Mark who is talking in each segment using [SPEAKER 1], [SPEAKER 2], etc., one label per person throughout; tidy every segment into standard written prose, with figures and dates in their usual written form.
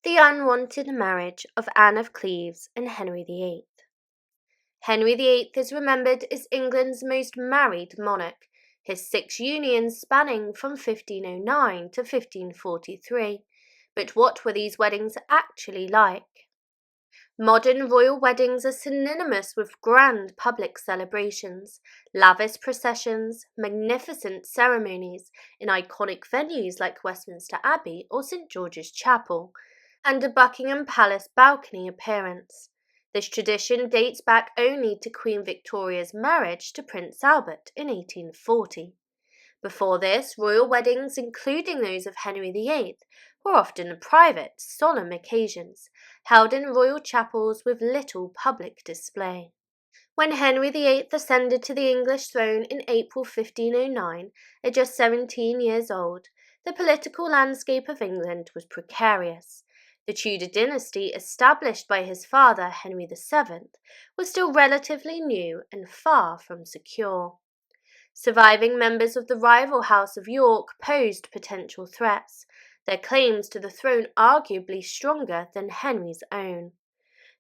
[SPEAKER 1] The unwanted marriage of Anne of Cleves and Henry VIII. Henry VIII is remembered as England's most married monarch, his 6 unions spanning from 1509 to 1543. But what were these weddings actually like? Modern royal weddings are synonymous with grand public celebrations, lavish processions, magnificent ceremonies in iconic venues like Westminster Abbey or St George's Chapel, and a Buckingham Palace balcony appearance. This tradition dates back only to Queen Victoria's marriage to Prince Albert in 1840. Before this, royal weddings, including those of Henry VIII, were often private, solemn occasions, held in royal chapels with little public display. When Henry VIII ascended to the English throne in April 1509, at just 17 years old, the political landscape of England was precarious. The Tudor dynasty, established by his father Henry VII, was still relatively new and far from secure. Surviving members of the rival House of York posed potential threats, their claims to the throne arguably stronger than Henry's own.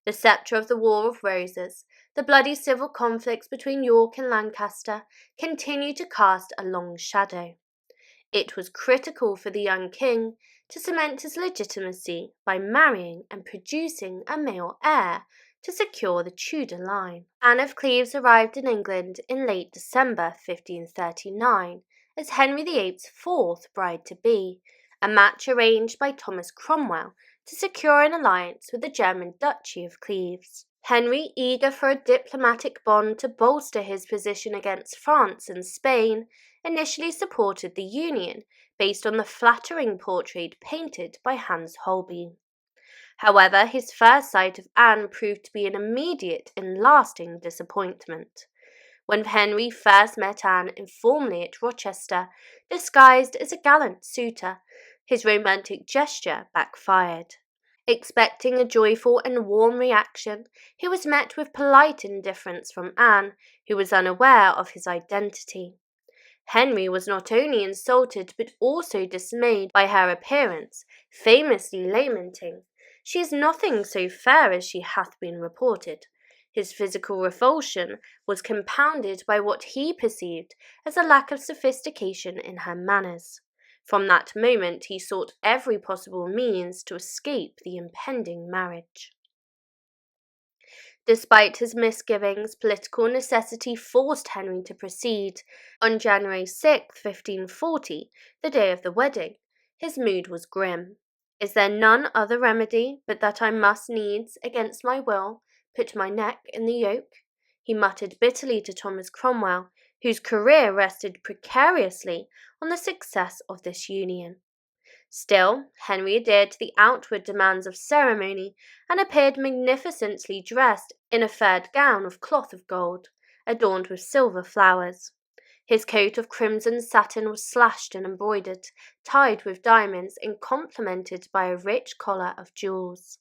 [SPEAKER 1] The sceptre of the War of Roses, the bloody civil conflicts between York and Lancaster, continued to cast a long shadow. It was critical for the young king to cement his legitimacy by marrying and producing a male heir to secure the Tudor line. Anne of Cleves arrived in England in late December 1539 as Henry VIII's 4th bride-to-be, a match arranged by Thomas Cromwell to secure an alliance with the German Duchy of Cleves. Henry, eager for a diplomatic bond to bolster his position against France and Spain, initially supported the union based on the flattering portrait painted by Hans Holbein. However, his first sight of Anne proved to be an immediate and lasting disappointment. When Henry first met Anne informally at Rochester, disguised as a gallant suitor, his romantic gesture backfired. Expecting a joyful and warm reaction, he was met with polite indifference from Anne, who was unaware of his identity. Henry was not only insulted but also dismayed by her appearance, famously lamenting, "She is nothing so fair as she hath been reported." His physical revulsion was compounded by what he perceived as a lack of sophistication in her manners. From that moment he sought every possible means to escape the impending marriage. Despite his misgivings, political necessity forced Henry to proceed. On January 6, 1540, the day of the wedding, his mood was grim. "Is there none other remedy but that I must needs, against my will, put my neck in the yoke?" he muttered bitterly to Thomas Cromwell, whose career rested precariously on the success of this union. Still, Henry adhered to the outward demands of ceremony and appeared magnificently dressed in a furred gown of cloth of gold, adorned with silver flowers. His coat of crimson satin was slashed and embroidered, tied with diamonds and complemented by a rich collar of jewels.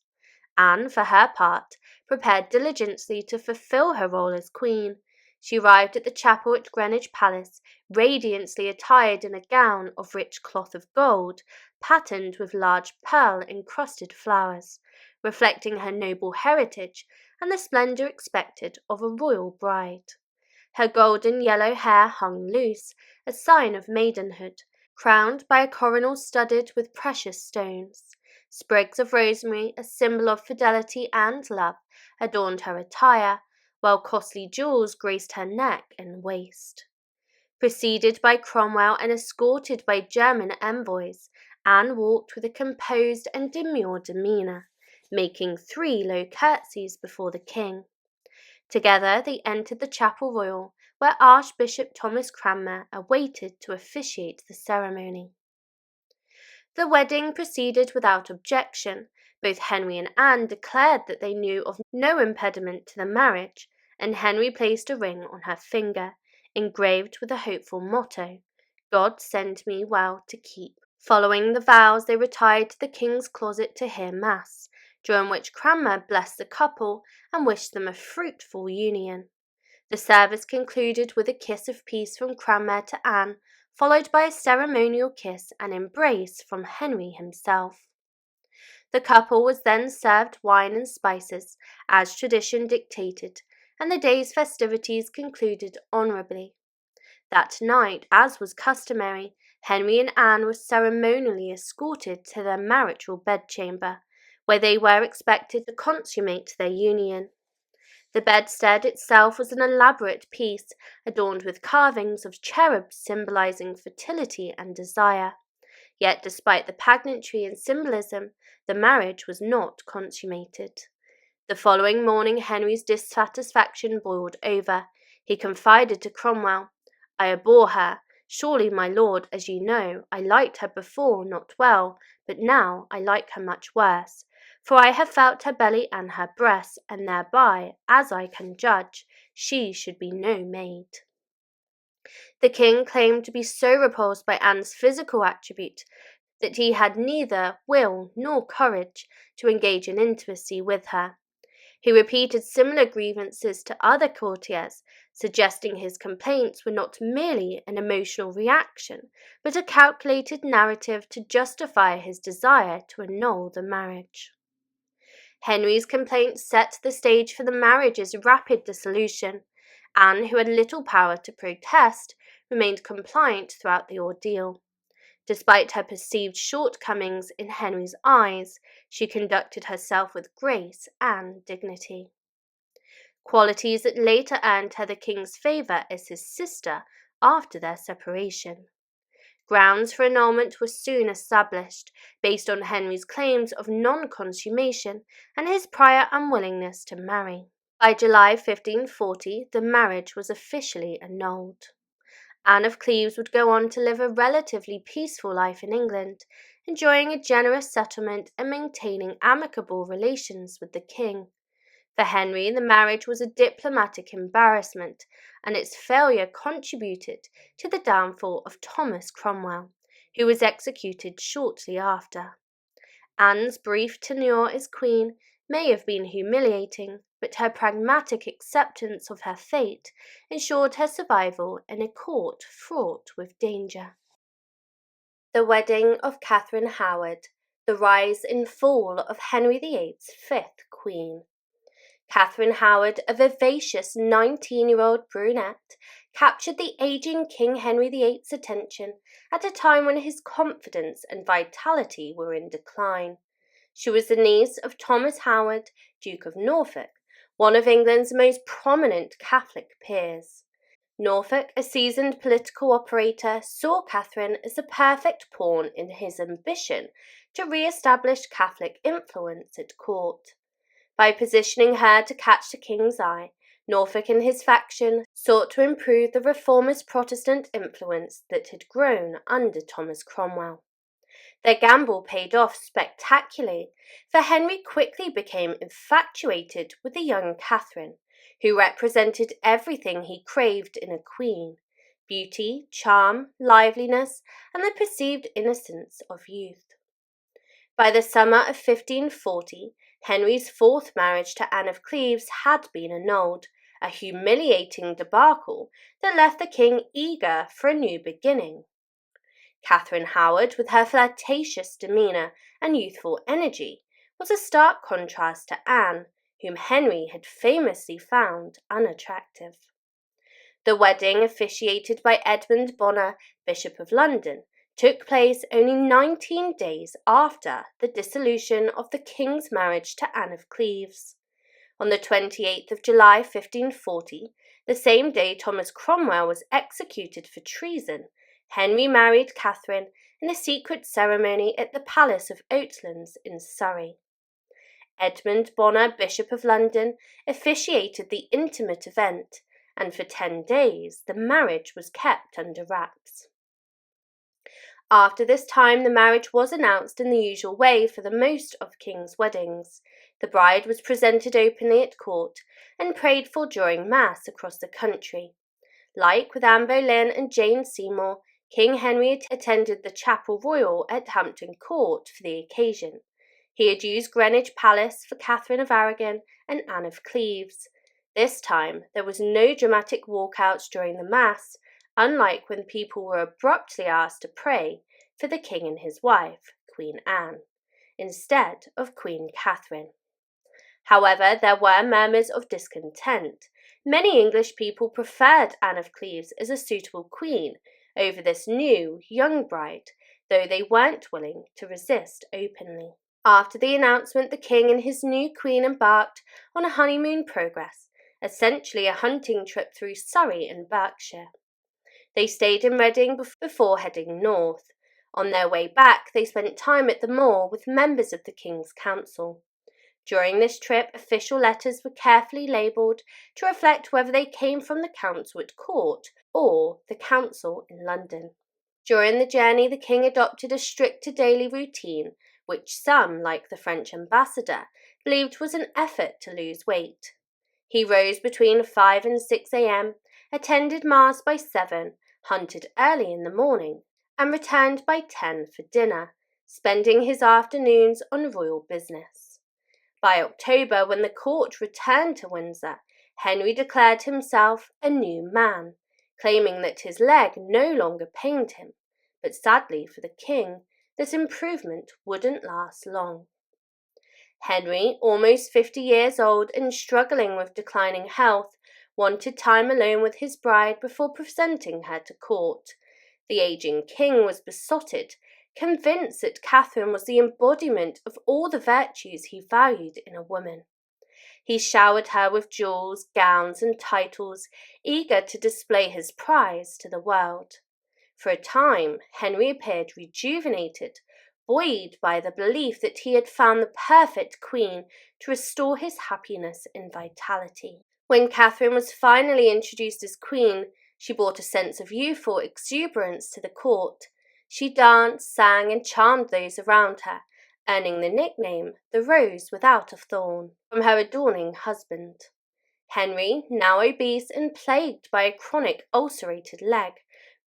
[SPEAKER 1] Anne, for her part, prepared diligently to fulfill her role as queen. She arrived at the chapel at Greenwich Palace, radiantly attired in a gown of rich cloth of gold, patterned with large pearl-encrusted flowers, reflecting her noble heritage and the splendour expected of a royal bride. Her golden yellow hair hung loose, a sign of maidenhood, crowned by a coronal studded with precious stones. Sprigs of rosemary, a symbol of fidelity and love, adorned her attire, while costly jewels graced her neck and waist. Preceded by Cromwell and escorted by German envoys, Anne walked with a composed and demure demeanour, making 3 low curtsies before the king. Together they entered the chapel royal, where Archbishop Thomas Cranmer awaited to officiate the ceremony. The wedding proceeded without objection. Both Henry and Anne declared that they knew of no impediment to the marriage, and Henry placed a ring on her finger, engraved with a hopeful motto, "God send me well to keep." Following the vows, they retired to the king's closet to hear mass, during which Cranmer blessed the couple and wished them a fruitful union. The service concluded with a kiss of peace from Cranmer to Anne, followed by a ceremonial kiss and embrace from Henry himself. The couple was then served wine and spices, as tradition dictated, and the day's festivities concluded honourably. That night, as was customary, Henry and Anne were ceremonially escorted to their marital bedchamber, where they were expected to consummate their union. The bedstead itself was an elaborate piece, adorned with carvings of cherubs symbolizing fertility and desire. Yet, despite the pageantry and symbolism, the marriage was not consummated. The following morning, Henry's dissatisfaction boiled over. He confided to Cromwell, "I abhor her. Surely, my lord, as you know, I liked her before not well, but now I like her much worse. For I have felt her belly and her breasts, and thereby, as I can judge, she should be no maid." The king claimed to be so repulsed by Anne's physical attribute that he had neither will nor courage to engage in intimacy with her. He repeated similar grievances to other courtiers, suggesting his complaints were not merely an emotional reaction, but a calculated narrative to justify his desire to annul the marriage. Henry's complaints set the stage for the marriage's rapid dissolution. Anne, who had little power to protest, remained compliant throughout the ordeal. Despite her perceived shortcomings in Henry's eyes, she conducted herself with grace and dignity, qualities that later earned her the king's favour as his sister after their separation. Grounds for annulment were soon established, based on Henry's claims of non-consummation and his prior unwillingness to marry. By July 1540, the marriage was officially annulled. Anne of Cleves would go on to live a relatively peaceful life in England, enjoying a generous settlement and maintaining amicable relations with the king. For Henry, the marriage was a diplomatic embarrassment, and its failure contributed to the downfall of Thomas Cromwell, who was executed shortly after. Anne's brief tenure as queen may have been humiliating, but her pragmatic acceptance of her fate ensured her survival in a court fraught with danger. The wedding of Catherine Howard, the rise and fall of Henry VIII's fifth queen. Catherine Howard, a vivacious 19-year-old brunette, captured the aging King Henry VIII's attention at a time when his confidence and vitality were in decline. She was the niece of Thomas Howard, Duke of Norfolk, one of England's most prominent Catholic peers. Norfolk, a seasoned political operator, saw Catherine as the perfect pawn in his ambition to re-establish Catholic influence at court. By positioning her to catch the king's eye, Norfolk and his faction sought to improve the reformist Protestant influence that had grown under Thomas Cromwell. Their gamble paid off spectacularly, for Henry quickly became infatuated with the young Catherine, who represented everything he craved in a queen: beauty, charm, liveliness, and the perceived innocence of youth. By the summer of 1540, Henry's fourth marriage to Anne of Cleves had been annulled, a humiliating debacle that left the king eager for a new beginning. Catherine Howard, with her flirtatious demeanour and youthful energy, was a stark contrast to Anne, whom Henry had famously found unattractive. The wedding, officiated by Edmund Bonner, Bishop of London, took place only 19 days after the dissolution of the king's marriage to Anne of Cleves. On the 28th of July 1540, the same day Thomas Cromwell was executed for treason, Henry married Catherine in a secret ceremony at the Palace of Oatlands in Surrey. Edmund Bonner, Bishop of London, officiated the intimate event, and for 10 days the marriage was kept under wraps. After this time, the marriage was announced in the usual way for the most of king's weddings. The bride was presented openly at court and prayed for during Mass across the country. Like with Anne Boleyn and Jane Seymour, King Henry attended the Chapel Royal at Hampton Court for the occasion. He had used Greenwich Palace for Catherine of Aragon and Anne of Cleves. This time, there was no dramatic walkouts during the Mass, unlike when people were abruptly asked to pray for the king and his wife, Queen Anne. instead of Queen Catherine. However, there were murmurs of discontent. Many English people preferred Anne of Cleves as a suitable queen over this new, young bride, though they weren't willing to resist openly. After the announcement, the king and his new queen embarked on a honeymoon progress, essentially a hunting trip through Surrey and Berkshire. They stayed in Reading before heading north. On their way back, they spent time at the Moor with members of the King's Council. During this trip, official letters were carefully labelled to reflect whether they came from the council at court or the council in London. During the journey, the king adopted a stricter daily routine, which some, like the French ambassador, believed was an effort to lose weight. He rose between 5 and 6 a.m., attended Mass by 7, hunted early in the morning, and returned by 10 for dinner, spending his afternoons on royal business. By October, when the court returned to Windsor, Henry declared himself a new man, claiming that his leg no longer pained him, but sadly for the king, this improvement wouldn't last long. Henry, almost 50 years old and struggling with declining health, wanted time alone with his bride before presenting her to court. The aging king was besotted, convinced that Catherine was the embodiment of all the virtues he valued in a woman. He showered her with jewels, gowns, and titles, eager to display his prize to the world. For a time, Henry appeared rejuvenated, buoyed by the belief that he had found the perfect queen to restore his happiness and vitality. When Catherine was finally introduced as queen, she brought a sense of youthful exuberance to the court. She danced, sang, and charmed those around her, earning the nickname the Rose Without a Thorn from her adoring husband. Henry, now obese and plagued by a chronic ulcerated leg,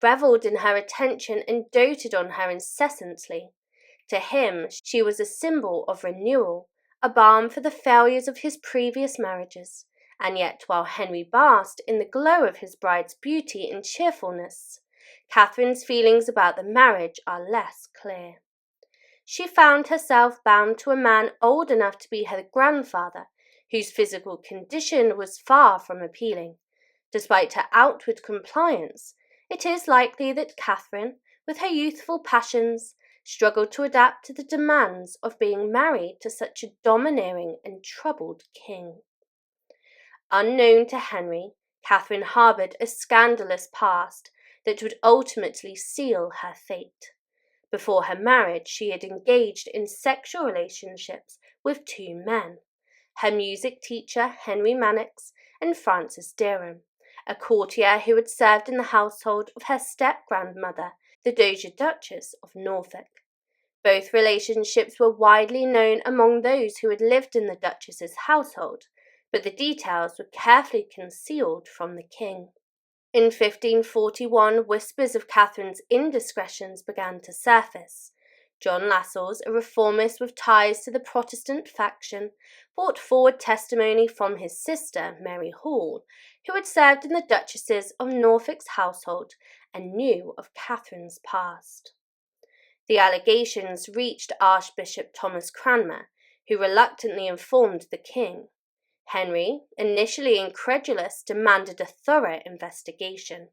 [SPEAKER 1] revelled in her attention and doted on her incessantly. To him, she was a symbol of renewal, a balm for the failures of his previous marriages. And yet, while Henry basked in the glow of his bride's beauty and cheerfulness, Catherine's feelings about the marriage are less clear. She found herself bound to a man old enough to be her grandfather, whose physical condition was far from appealing. Despite her outward compliance, it is likely that Catherine, with her youthful passions, struggled to adapt to the demands of being married to such a domineering and troubled king. Unknown to Henry, Catherine harboured a scandalous past that would ultimately seal her fate. Before her marriage, she had engaged in sexual relationships with 2 men, her music teacher Henry Mannix and Francis Derham, a courtier who had served in the household of her step-grandmother, the Dowager Duchess of Norfolk. Both relationships were widely known among those who had lived in the Duchess's household, but the details were carefully concealed from the king. In 1541, whispers of Catherine's indiscretions began to surface. John Lascelles, a reformist with ties to the Protestant faction, brought forward testimony from his sister, Mary Hall, who had served in the Duchesses of Norfolk's household and knew of Catherine's past. The allegations reached Archbishop Thomas Cranmer, who reluctantly informed the king. Henry, initially incredulous, demanded a thorough investigation.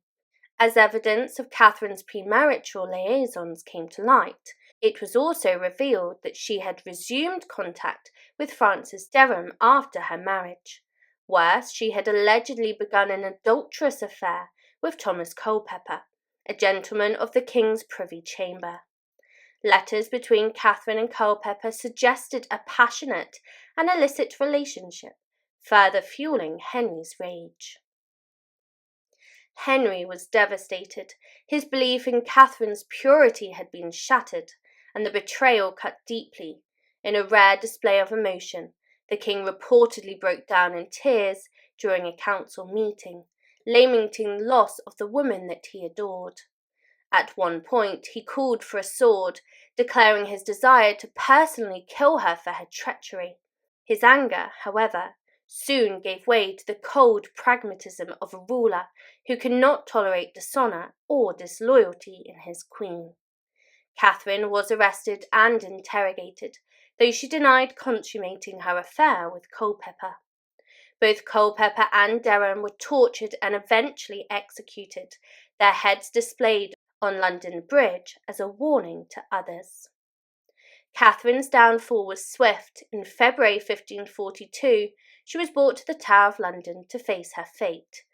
[SPEAKER 1] As evidence of Catherine's premarital liaisons came to light, it was also revealed that she had resumed contact with Francis Derham after her marriage. Worse, she had allegedly begun an adulterous affair with Thomas Culpeper, a gentleman of the King's Privy Chamber. Letters between Catherine and Culpeper suggested a passionate and illicit relationship, further fueling Henry's rage. Henry was devastated. His belief in Catherine's purity had been shattered, and the betrayal cut deeply. In a rare display of emotion, the king reportedly broke down in tears during a council meeting, lamenting the loss of the woman that he adored. At one point, he called for a sword, declaring his desire to personally kill her for her treachery. His anger, however, soon gave way to the cold pragmatism of a ruler who cannot tolerate dishonour or disloyalty in his queen. Catherine was arrested and interrogated, though she denied consummating her affair with Culpeper. Both Culpeper and Derham were tortured and eventually executed, their heads displayed on London Bridge as a warning to others. Catherine's downfall was swift. In February 1542, she was brought to the Tower of London to face her fate.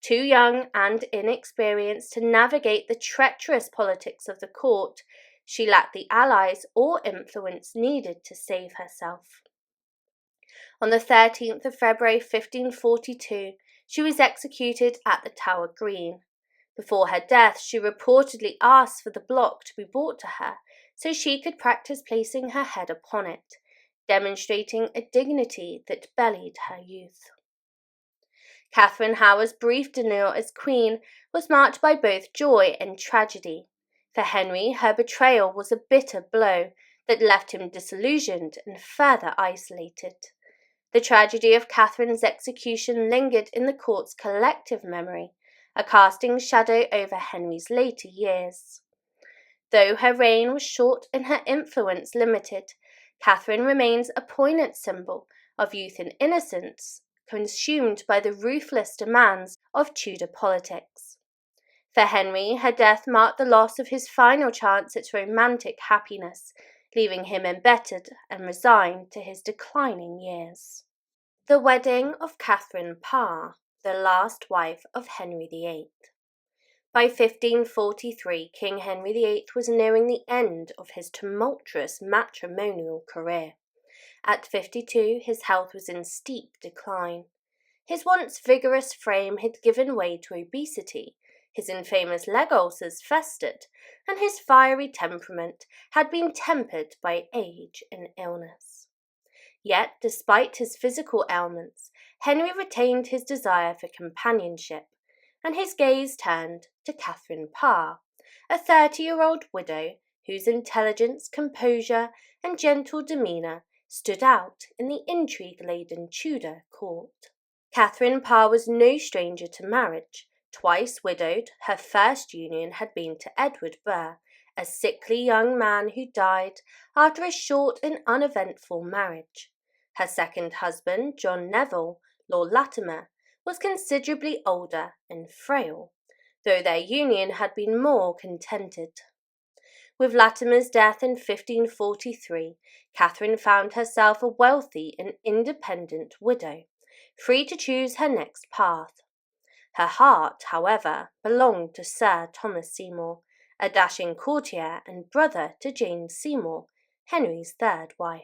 [SPEAKER 1] Too young and inexperienced to navigate the treacherous politics of the court, she lacked the allies or influence needed to save herself. On the 13th of February 1542, she was executed at the Tower Green. Before her death, she reportedly asked for the block to be brought to her so she could practice placing her head upon it, demonstrating a dignity that belied her youth. Catherine Howard's brief tenure as queen was marked by both joy and tragedy. For Henry, her betrayal was a bitter blow that left him disillusioned and further isolated. The tragedy of Catherine's execution lingered in the court's collective memory, a casting shadow over Henry's later years. Though her reign was short and her influence limited, Catherine remains a poignant symbol of youth and innocence, consumed by the ruthless demands of Tudor politics. For Henry, her death marked the loss of his final chance at romantic happiness, leaving him embittered and resigned to his declining years. The wedding of Catherine Parr, the last wife of Henry VIII. By 1543, King Henry VIII was nearing the end of his tumultuous matrimonial career. At 52, his health was in steep decline. His once vigorous frame had given way to obesity, his infamous leg ulcers festered, and his fiery temperament had been tempered by age and illness. Yet, despite his physical ailments, Henry retained his desire for companionship, and his gaze turned to Catherine Parr, a 30-year-old widow whose intelligence, composure, and gentle demeanour stood out in the intrigue-laden Tudor court. Catherine Parr was no stranger to marriage. Twice widowed, her first union had been to Edward Burr, a sickly young man who died after a short and uneventful marriage. Her second husband, John Neville, Lord Latimer, was considerably older and frail, though their union had been more contented. With Latimer's death in 1543, Catherine found herself a wealthy and independent widow, free to choose her next path. Her heart, however, belonged to Sir Thomas Seymour, a dashing courtier and brother to Jane Seymour, Henry's third wife.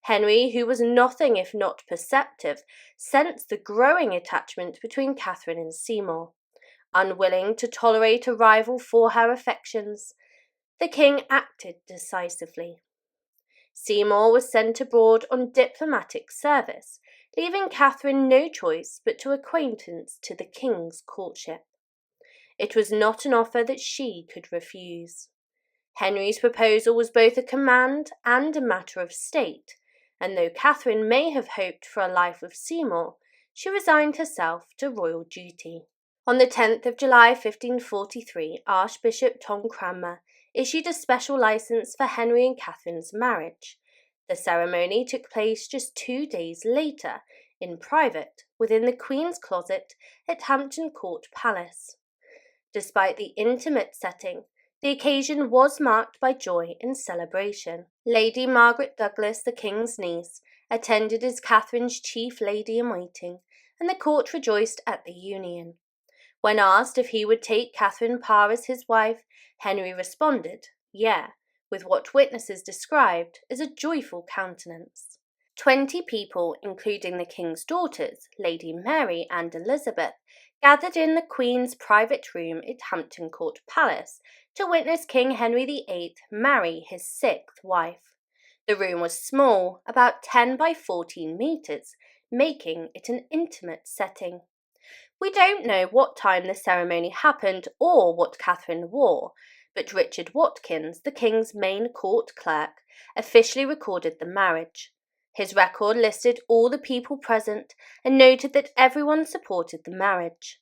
[SPEAKER 1] Henry, who was nothing if not perceptive, sensed the growing attachment between Catherine and Seymour. Unwilling to tolerate a rival for her affections, the king acted decisively. Seymour was sent abroad on diplomatic service, leaving Catherine no choice but to acquiescence to the king's courtship. It was not an offer that she could refuse. Henry's proposal was both a command and a matter of state, and though Catherine may have hoped for a life with Seymour, she resigned herself to royal duty. On the 10th of July 1543, Archbishop Tom Cranmer issued a special license for Henry and Catherine's marriage. The ceremony took place just 2 days later, in private, within the Queen's closet at Hampton Court Palace. Despite the intimate setting, the occasion was marked by joy and celebration. Lady Margaret Douglas, the King's niece, attended as Catherine's chief lady-in-waiting, and the court rejoiced at the union. When asked if he would take Catherine Parr as his wife, Henry responded, "Yeah," with what witnesses described as a joyful countenance. 20 people, including the King's daughters, Lady Mary and Elizabeth, gathered in the Queen's private room at Hampton Court Palace to witness King Henry VIII marry his 6th wife. The room was small, about 10 by 14 metres, making it an intimate setting. We don't know what time the ceremony happened or what Catherine wore, but Richard Watkins, the King's main court clerk, officially recorded the marriage. His record listed all the people present and noted that everyone supported the marriage.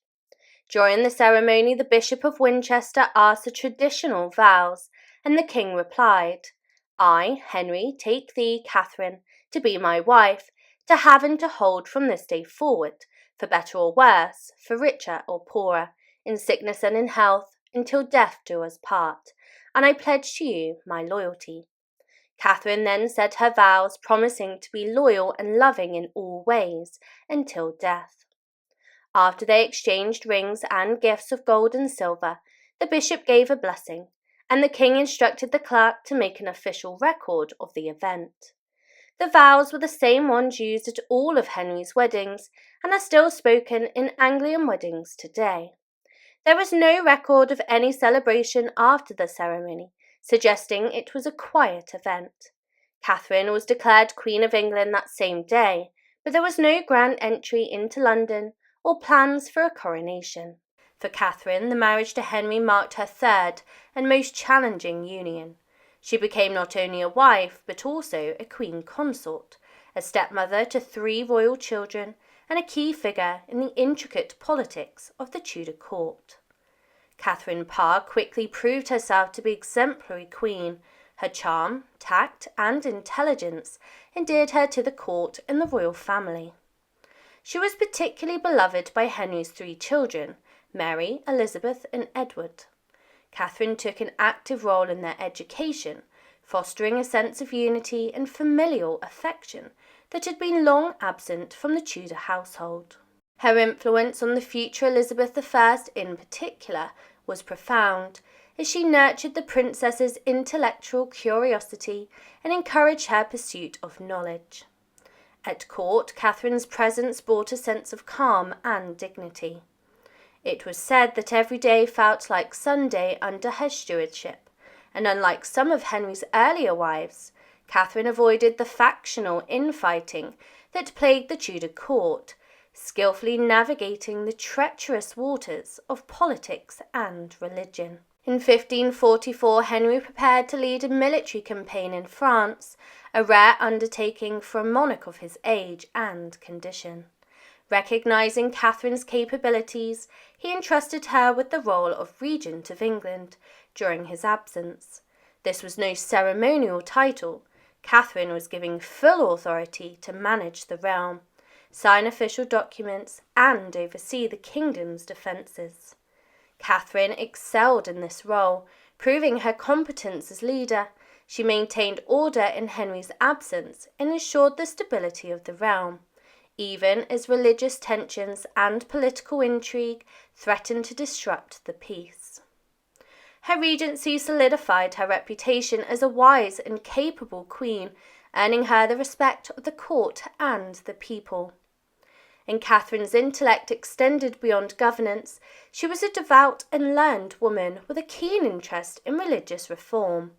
[SPEAKER 1] During the ceremony, the Bishop of Winchester asked the traditional vows, and the King replied, I, Henry, take thee, Catherine, to be my wife, to have and to hold from this day forward, for better or worse, for richer or poorer, in sickness and in health, until death do us part, and I pledge to you my loyalty. Catherine then said her vows, promising to be loyal and loving in all ways, until death. After they exchanged rings and gifts of gold and silver, the bishop gave a blessing, and the king instructed the clerk to make an official record of the event. The vows were the same ones used at all of Henry's weddings and are still spoken in Anglican weddings today. There is no record of any celebration after the ceremony, suggesting it was a quiet event. Catherine was declared Queen of England that same day, but there was no grand entry into London or plans for a coronation. For Catherine, the marriage to Henry marked her third and most challenging union. She became not only a wife, but also a queen consort, a stepmother to 3 royal children, and a key figure in the intricate politics of the Tudor court. Catherine Parr quickly proved herself to be exemplary queen. Her charm, tact, and intelligence endeared her to the court and the royal family. She was particularly beloved by Henry's 3 children, Mary, Elizabeth, and Edward. Catherine took an active role in their education, fostering a sense of unity and familial affection that had been long absent from the Tudor household. Her influence on the future Elizabeth I in particular was profound, as she nurtured the princess's intellectual curiosity and encouraged her pursuit of knowledge. At court, Catherine's presence brought a sense of calm and dignity. It was said that every day felt like Sunday under her stewardship, and unlike some of Henry's earlier wives, Catherine avoided the factional infighting that plagued the Tudor court, skillfully navigating the treacherous waters of politics and religion. In 1544, Henry prepared to lead a military campaign in France, a rare undertaking for a monarch of his age and condition. Recognizing Catherine's capabilities, he entrusted her with the role of Regent of England during his absence. This was no ceremonial title. Catherine was given full authority to manage the realm, sign official documents, and oversee the kingdom's defences. Catherine excelled in this role, proving her competence as leader. She maintained order in Henry's absence and ensured the stability of the realm, even as religious tensions and political intrigue threatened to disrupt the peace. Her regency solidified her reputation as a wise and capable queen, earning her the respect of the court and the people. And Catherine's intellect extended beyond governance. She was a devout and learned woman with a keen interest in religious reform.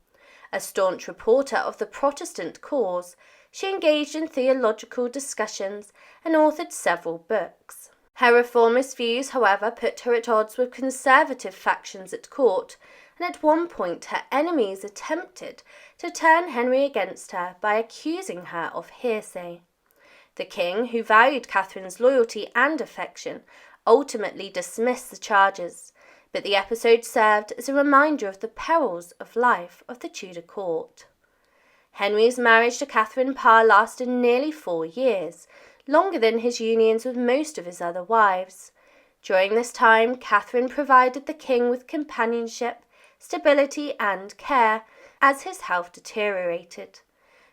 [SPEAKER 1] A staunch supporter of the Protestant cause, she engaged in theological discussions and authored several books. Her reformist views, however, put her at odds with conservative factions at court, and at one point her enemies attempted to turn Henry against her by accusing her of heresy. The king, who valued Catherine's loyalty and affection, ultimately dismissed the charges, but the episode served as a reminder of the perils of life of the Tudor court. Henry's marriage to Catherine Parr lasted nearly 4 years, longer than his unions with most of his other wives. During this time, Catherine provided the king with companionship, stability, and care as his health deteriorated.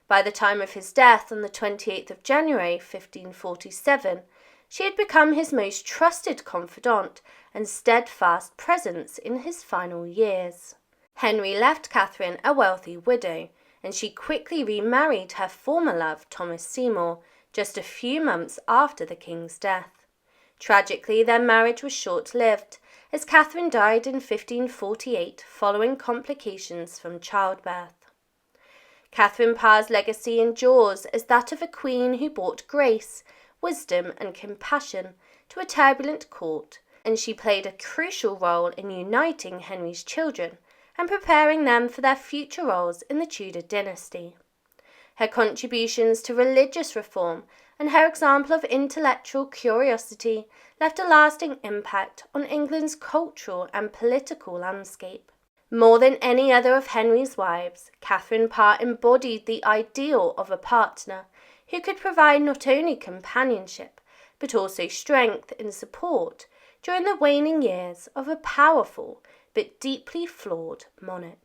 [SPEAKER 1] By the time of his death on the 28th of January 1547, she had become his most trusted confidant and steadfast presence in his final years. Henry left Catherine a wealthy widow, and she quickly remarried her former love, Thomas Seymour, just a few months after the king's death. Tragically, their marriage was short-lived, as Catherine died in 1548 following complications from childbirth. Catherine Parr's legacy endures as that of a queen who brought grace, wisdom, and compassion to a turbulent court, and she played a crucial role in uniting Henry's children and preparing them for their future roles in the Tudor dynasty. Her contributions to religious reform and her example of intellectual curiosity left a lasting impact on England's cultural and political landscape. More than any other of Henry's wives, Catherine Parr embodied the ideal of a partner who could provide not only companionship, but also strength and support during the waning years of a powerful but deeply flawed monarch.